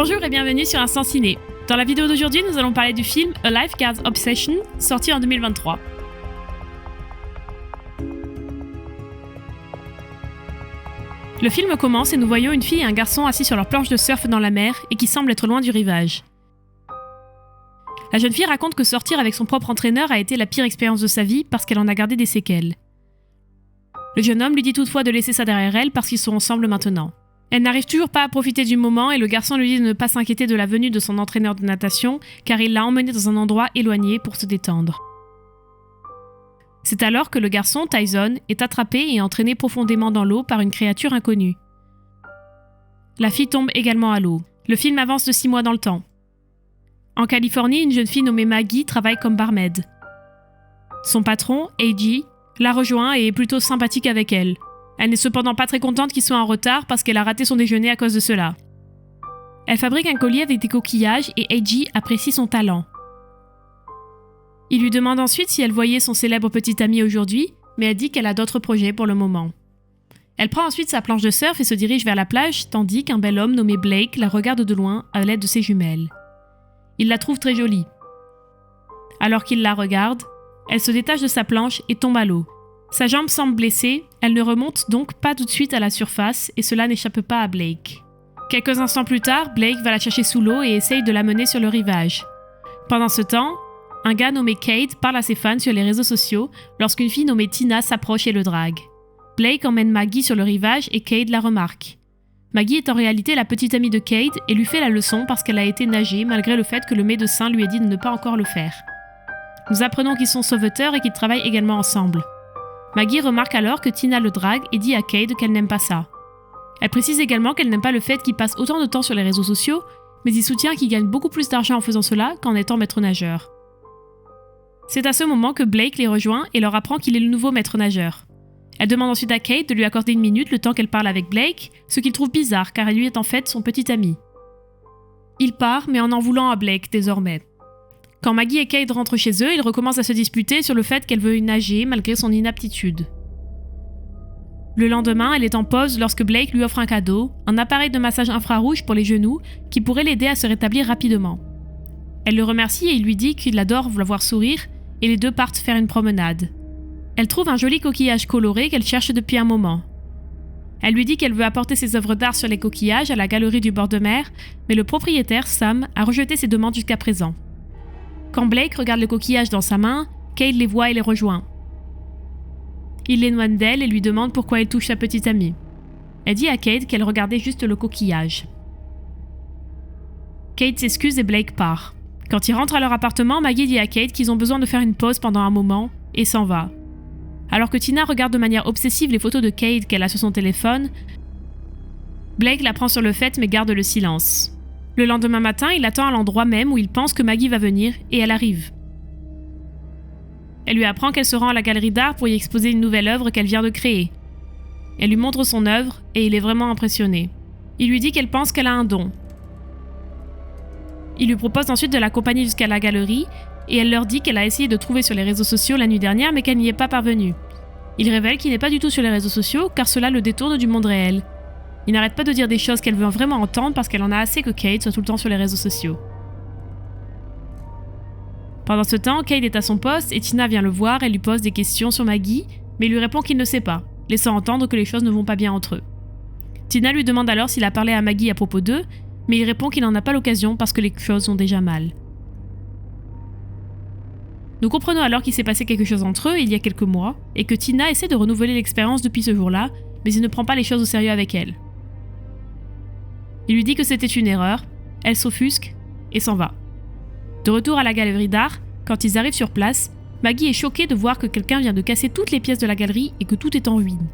Bonjour et bienvenue sur Instant Ciné. Dans la vidéo d'aujourd'hui, nous allons parler du film A Lifeguard's Obsession, sorti en 2023. Le film commence et nous voyons une fille et un garçon assis sur leur planche de surf dans la mer et qui semblent être loin du rivage. La jeune fille raconte que sortir avec son propre entraîneur a été la pire expérience de sa vie parce qu'elle en a gardé des séquelles. Le jeune homme lui dit toutefois de laisser ça derrière elle parce qu'ils sont ensemble maintenant. Elle n'arrive toujours pas à profiter du moment et le garçon lui dit de ne pas s'inquiéter de la venue de son entraîneur de natation car il l'a emmenée dans un endroit éloigné pour se détendre. C'est alors que le garçon, Tyson, est attrapé et entraîné profondément dans l'eau par une créature inconnue. La fille tombe également à l'eau. Le film avance de 6 mois dans le temps. En Californie, une jeune fille nommée Maggie travaille comme barmaid. Son patron, A.G., la rejoint et est plutôt sympathique avec elle. Elle n'est cependant pas très contente qu'il soit en retard parce qu'elle a raté son déjeuner à cause de cela. Elle fabrique un collier avec des coquillages et A.G. apprécie son talent. Il lui demande ensuite si elle voyait son célèbre petit ami aujourd'hui, mais elle dit qu'elle a d'autres projets pour le moment. Elle prend ensuite sa planche de surf et se dirige vers la plage, tandis qu'un bel homme nommé Blake la regarde de loin à l'aide de ses jumelles. Il la trouve très jolie. Alors qu'il la regarde, elle se détache de sa planche et tombe à l'eau. Sa jambe semble blessée, elle ne remonte donc pas tout de suite à la surface et cela n'échappe pas à Blake. Quelques instants plus tard, Blake va la chercher sous l'eau et essaye de la mener sur le rivage. Pendant ce temps, un gars nommé Kate parle à ses fans sur les réseaux sociaux lorsqu'une fille nommée Tina s'approche et le drague. Blake emmène Maggie sur le rivage et Kate la remarque. Maggie est en réalité la petite amie de Kate et lui fait la leçon parce qu'elle a été nager malgré le fait que le médecin lui ait dit de ne pas encore le faire. Nous apprenons qu'ils sont sauveteurs et qu'ils travaillent également ensemble. Maggie remarque alors que Tina le drague et dit à Kate qu'elle n'aime pas ça. Elle précise également qu'elle n'aime pas le fait qu'il passe autant de temps sur les réseaux sociaux, mais il soutient qu'il gagne beaucoup plus d'argent en faisant cela qu'en étant maître nageur. C'est à ce moment que Blake les rejoint et leur apprend qu'il est le nouveau maître nageur. Elle demande ensuite à Kate de lui accorder 1 minute le temps qu'elle parle avec Blake, ce qu'il trouve bizarre car lui est en fait son petit ami. Il part, mais en voulant à Blake désormais. Quand Maggie et Kate rentrent chez eux, ils recommencent à se disputer sur le fait qu'elle veut nager malgré son inaptitude. Le lendemain, elle est en pause lorsque Blake lui offre un cadeau, un appareil de massage infrarouge pour les genoux qui pourrait l'aider à se rétablir rapidement. Elle le remercie et il lui dit qu'il adore la voir sourire et les deux partent faire une promenade. Elle trouve un joli coquillage coloré qu'elle cherche depuis un moment. Elle lui dit qu'elle veut apporter ses œuvres d'art sur les coquillages à la galerie du bord de mer, mais le propriétaire, Sam, a rejeté ses demandes jusqu'à présent. Quand Blake regarde le coquillage dans sa main, Kate les voit et les rejoint. Il l'éloigne d'elle et lui demande pourquoi elle touche sa petite amie. Elle dit à Kate qu'elle regardait juste le coquillage. Kate s'excuse et Blake part. Quand ils rentrent à leur appartement, Maggie dit à Kate qu'ils ont besoin de faire une pause pendant un moment et s'en va. Alors que Tina regarde de manière obsessive les photos de Kate qu'elle a sur son téléphone, Blake la prend sur le fait mais garde le silence. Le lendemain matin, il attend à l'endroit même où il pense que Maggie va venir et elle arrive. Elle lui apprend qu'elle se rend à la galerie d'art pour y exposer une nouvelle œuvre qu'elle vient de créer. Elle lui montre son œuvre et il est vraiment impressionné. Il lui dit qu'elle pense qu'elle a un don. Il lui propose ensuite de l'accompagner jusqu'à la galerie et elle leur dit qu'elle a essayé de trouver sur les réseaux sociaux la nuit dernière mais qu'elle n'y est pas parvenue. Il révèle qu'il n'est pas du tout sur les réseaux sociaux car cela le détourne du monde réel. Il n'arrête pas de dire des choses qu'elle veut vraiment entendre parce qu'elle en a assez que Kate soit tout le temps sur les réseaux sociaux. Pendant ce temps, Kate est à son poste et Tina vient le voir et lui pose des questions sur Maggie, mais il lui répond qu'il ne sait pas, laissant entendre que les choses ne vont pas bien entre eux. Tina lui demande alors s'il a parlé à Maggie à propos d'eux, mais il répond qu'il n'en a pas l'occasion parce que les choses vont déjà mal. Nous comprenons alors qu'il s'est passé quelque chose entre eux il y a quelques mois et que Tina essaie de renouveler l'expérience depuis ce jour-là, mais il ne prend pas les choses au sérieux avec elle. Il lui dit que c'était une erreur, elle s'offusque et s'en va. De retour à la galerie d'art, quand ils arrivent sur place, Maggie est choquée de voir que quelqu'un vient de casser toutes les pièces de la galerie et que tout est en ruine.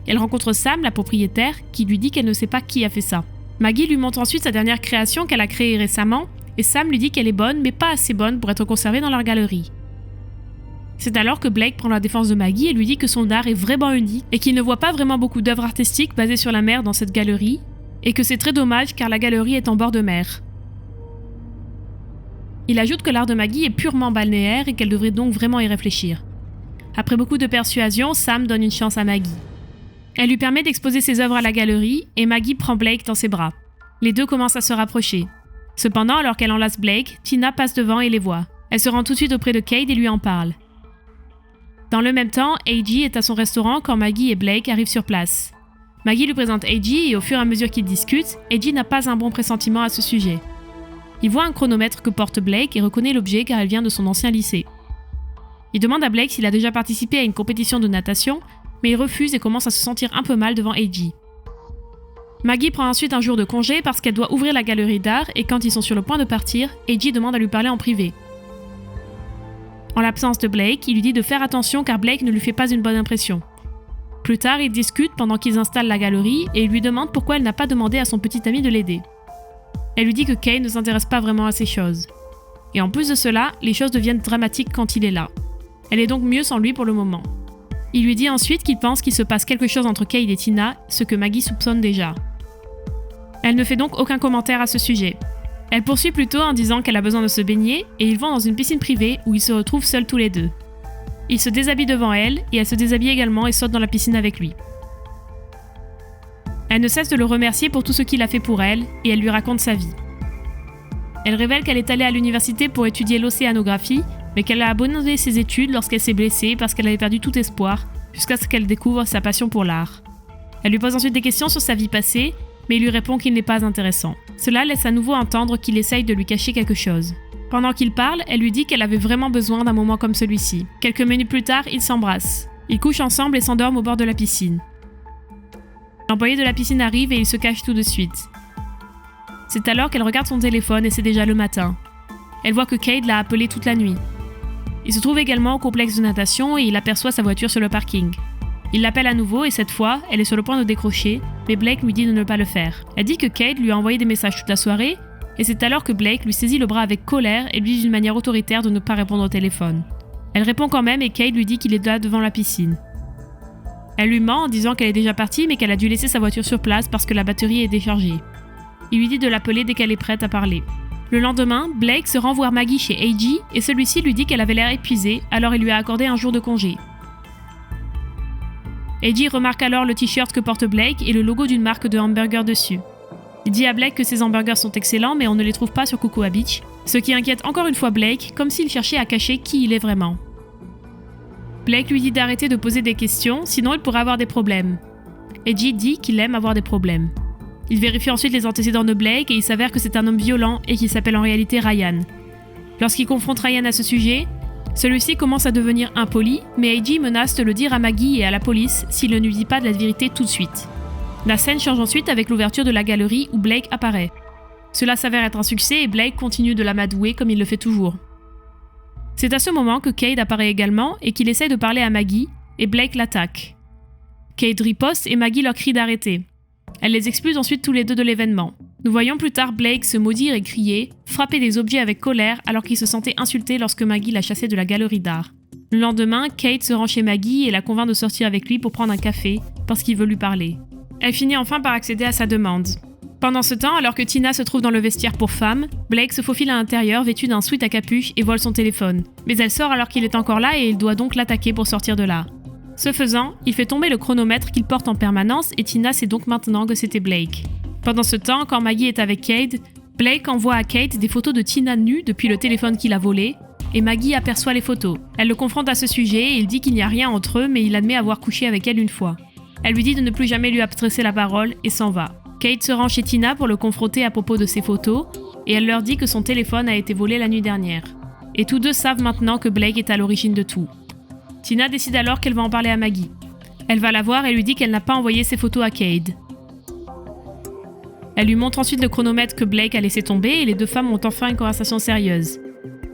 Elle rencontre Sam, la propriétaire, qui lui dit qu'elle ne sait pas qui a fait ça. Maggie lui montre ensuite sa dernière création qu'elle a créée récemment et Sam lui dit qu'elle est bonne mais pas assez bonne pour être conservée dans leur galerie. C'est alors que Blake prend la défense de Maggie et lui dit que son art est vraiment unique et qu'il ne voit pas vraiment beaucoup d'œuvres artistiques basées sur la mer dans cette galerie et que c'est très dommage car la galerie est en bord de mer. Il ajoute que l'art de Maggie est purement balnéaire et qu'elle devrait donc vraiment y réfléchir. Après beaucoup de persuasion, Sam donne une chance à Maggie. Elle lui permet d'exposer ses œuvres à la galerie et Maggie prend Blake dans ses bras. Les deux commencent à se rapprocher. Cependant, alors qu'elle enlace Blake, Tina passe devant et les voit. Elle se rend tout de suite auprès de Cade et lui en parle. Dans le même temps, AJ est à son restaurant quand Maggie et Blake arrivent sur place. Maggie lui présente AJ et au fur et à mesure qu'ils discutent, AJ n'a pas un bon pressentiment à ce sujet. Il voit un chronomètre que porte Blake et reconnaît l'objet car elle vient de son ancien lycée. Il demande à Blake s'il a déjà participé à une compétition de natation, mais il refuse et commence à se sentir un peu mal devant AJ. Maggie prend ensuite un jour de congé parce qu'elle doit ouvrir la galerie d'art et quand ils sont sur le point de partir, AJ demande à lui parler en privé. En l'absence de Blake, il lui dit de faire attention car Blake ne lui fait pas une bonne impression. Plus tard, ils discutent pendant qu'ils installent la galerie et il lui demande pourquoi elle n'a pas demandé à son petit ami de l'aider. Elle lui dit que Cade ne s'intéresse pas vraiment à ces choses. Et en plus de cela, les choses deviennent dramatiques quand il est là. Elle est donc mieux sans lui pour le moment. Il lui dit ensuite qu'il pense qu'il se passe quelque chose entre Cade et Tina, ce que Maggie soupçonne déjà. Elle ne fait donc aucun commentaire à ce sujet. Elle poursuit plutôt en disant qu'elle a besoin de se baigner et ils vont dans une piscine privée où ils se retrouvent seuls tous les deux. Il se déshabille devant elle et elle se déshabille également et saute dans la piscine avec lui. Elle ne cesse de le remercier pour tout ce qu'il a fait pour elle et elle lui raconte sa vie. Elle révèle qu'elle est allée à l'université pour étudier l'océanographie, mais qu'elle a abandonné ses études lorsqu'elle s'est blessée parce qu'elle avait perdu tout espoir, jusqu'à ce qu'elle découvre sa passion pour l'art. Elle lui pose ensuite des questions sur sa vie passée, mais il lui répond qu'il n'est pas intéressant. Cela laisse à nouveau entendre qu'il essaye de lui cacher quelque chose. Pendant qu'il parle, elle lui dit qu'elle avait vraiment besoin d'un moment comme celui-ci. Quelques minutes plus tard, ils s'embrassent. Ils couchent ensemble et s'endorment au bord de la piscine. L'employé de la piscine arrive et il se cache tout de suite. C'est alors qu'elle regarde son téléphone et c'est déjà le matin. Elle voit que Cade l'a appelé toute la nuit. Il se trouve également au complexe de natation et il aperçoit sa voiture sur le parking. Il l'appelle à nouveau et cette fois, elle est sur le point de décrocher, mais Blake lui dit de ne pas le faire. Elle dit que Cade lui a envoyé des messages toute la soirée et c'est alors que Blake lui saisit le bras avec colère et lui dit d'une manière autoritaire de ne pas répondre au téléphone. Elle répond quand même et Cade lui dit qu'il est là devant la piscine. Elle lui ment en disant qu'elle est déjà partie mais qu'elle a dû laisser sa voiture sur place parce que la batterie est déchargée. Il lui dit de l'appeler dès qu'elle est prête à parler. Le lendemain, Blake se rend voir Maggie chez AJ et celui-ci lui dit qu'elle avait l'air épuisée, alors il lui a accordé un jour de congé. AJ remarque alors le t-shirt que porte Blake et le logo d'une marque de hamburger dessus. Il dit à Blake que ses hamburgers sont excellents mais on ne les trouve pas sur Cocoa Beach, ce qui inquiète encore une fois Blake, comme s'il cherchait à cacher qui il est vraiment. Blake lui dit d'arrêter de poser des questions, sinon il pourrait avoir des problèmes. AJ dit qu'il aime avoir des problèmes. Il vérifie ensuite les antécédents de Blake et il s'avère que c'est un homme violent et qu'il s'appelle en réalité Ryan. Lorsqu'il confronte Ryan à ce sujet, celui-ci commence à devenir impoli, mais AJ menace de le dire à Maggie et à la police s'il ne lui dit pas de la vérité tout de suite. La scène change ensuite avec l'ouverture de la galerie où Blake apparaît. Cela s'avère être un succès et Blake continue de l'amadouer comme il le fait toujours. C'est à ce moment que Cade apparaît également et qu'il essaie de parler à Maggie, et Blake l'attaque. Cade riposte et Maggie leur crie d'arrêter. Elle les expulse ensuite tous les deux de l'événement. Nous voyons plus tard Blake se maudire et crier, frapper des objets avec colère alors qu'il se sentait insulté lorsque Maggie l'a chassé de la galerie d'art. Le lendemain, Cade se rend chez Maggie et la convainc de sortir avec lui pour prendre un café, parce qu'il veut lui parler. Elle finit enfin par accéder à sa demande. Pendant ce temps, alors que Tina se trouve dans le vestiaire pour femmes, Blake se faufile à l'intérieur vêtu d'un sweat à capuche et vole son téléphone. Mais elle sort alors qu'il est encore là et il doit donc l'attaquer pour sortir de là. Ce faisant, il fait tomber le chronomètre qu'il porte en permanence et Tina sait donc maintenant que c'était Blake. Pendant ce temps, quand Maggie est avec Cade, Blake envoie à Cade des photos de Tina nue depuis le téléphone qu'il a volé, et Maggie aperçoit les photos. Elle le confronte à ce sujet et il dit qu'il n'y a rien entre eux mais il admet avoir couché avec elle une fois. Elle lui dit de ne plus jamais lui adresser la parole et s'en va. Cade se rend chez Tina pour le confronter à propos de ses photos et elle leur dit que son téléphone a été volé la nuit dernière. Et tous deux savent maintenant que Blake est à l'origine de tout. Tina décide alors qu'elle va en parler à Maggie. Elle va la voir et lui dit qu'elle n'a pas envoyé ses photos à Cade. Elle lui montre ensuite le chronomètre que Blake a laissé tomber et les deux femmes ont enfin une conversation sérieuse.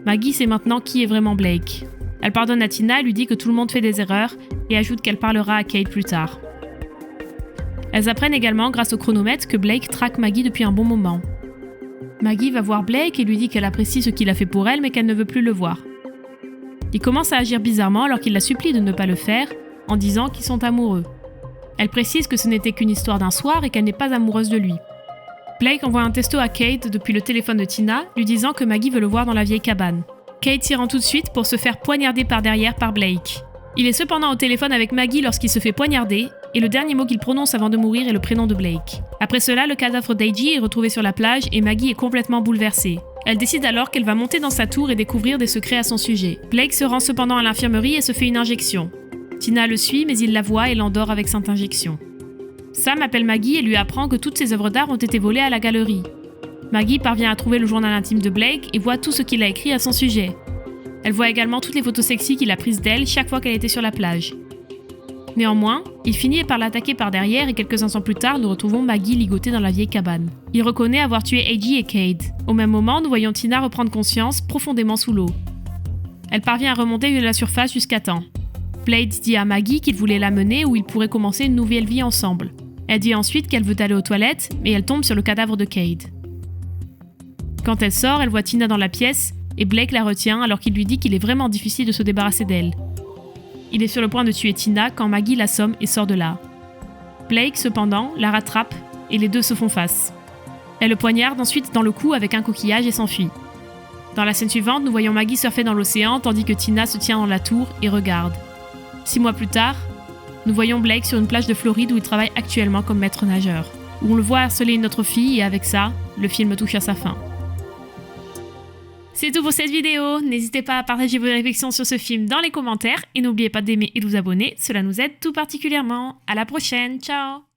Maggie sait maintenant qui est vraiment Blake. Elle pardonne à Tina et lui dit que tout le monde fait des erreurs et ajoute qu'elle parlera à Cade plus tard. Elles apprennent également grâce au chronomètre que Blake traque Maggie depuis un bon moment. Maggie va voir Blake et lui dit qu'elle apprécie ce qu'il a fait pour elle mais qu'elle ne veut plus le voir. Il commence à agir bizarrement alors qu'il la supplie de ne pas le faire, en disant qu'ils sont amoureux. Elle précise que ce n'était qu'une histoire d'un soir et qu'elle n'est pas amoureuse de lui. Blake envoie un texto à Cade depuis le téléphone de Tina, lui disant que Maggie veut le voir dans la vieille cabane. Cade s'y rend tout de suite pour se faire poignarder par derrière par Blake. Il est cependant au téléphone avec Maggie lorsqu'il se fait poignarder, et le dernier mot qu'il prononce avant de mourir est le prénom de Blake. Après cela, le cadavre d'A.J. est retrouvé sur la plage et Maggie est complètement bouleversée. Elle décide alors qu'elle va monter dans sa tour et découvrir des secrets à son sujet. Blake se rend cependant à l'infirmerie et se fait une injection. Tina le suit mais il la voit et l'endort avec cette injection. Sam appelle Maggie et lui apprend que toutes ses œuvres d'art ont été volées à la galerie. Maggie parvient à trouver le journal intime de Blake et voit tout ce qu'il a écrit à son sujet. Elle voit également toutes les photos sexy qu'il a prises d'elle chaque fois qu'elle était sur la plage. Néanmoins, il finit par l'attaquer par derrière et quelques instants plus tard, nous retrouvons Maggie ligotée dans la vieille cabane. Il reconnaît avoir tué A.J. et Cade. Au même moment, nous voyons Tina reprendre conscience, profondément sous l'eau. Elle parvient à remonter de la surface jusqu'à temps. Blade dit à Maggie qu'il voulait la mener où ils pourraient commencer une nouvelle vie ensemble. Elle dit ensuite qu'elle veut aller aux toilettes, mais elle tombe sur le cadavre de Cade. Quand elle sort, elle voit Tina dans la pièce, et Blake la retient alors qu'il lui dit qu'il est vraiment difficile de se débarrasser d'elle. Il est sur le point de tuer Tina quand Maggie l'assomme et sort de là. Blake, cependant, la rattrape et les deux se font face. Elle le poignarde ensuite dans le cou avec un coquillage et s'enfuit. Dans la scène suivante, nous voyons Maggie surfer dans l'océan tandis que Tina se tient dans la tour et regarde. 6 mois plus tard, nous voyons Blake sur une plage de Floride où il travaille actuellement comme maître nageur, où on le voit harceler une autre fille et avec ça, le film touche à sa fin. C'est tout pour cette vidéo, n'hésitez pas à partager vos réflexions sur ce film dans les commentaires et n'oubliez pas d'aimer et de vous abonner, cela nous aide tout particulièrement. À la prochaine, ciao!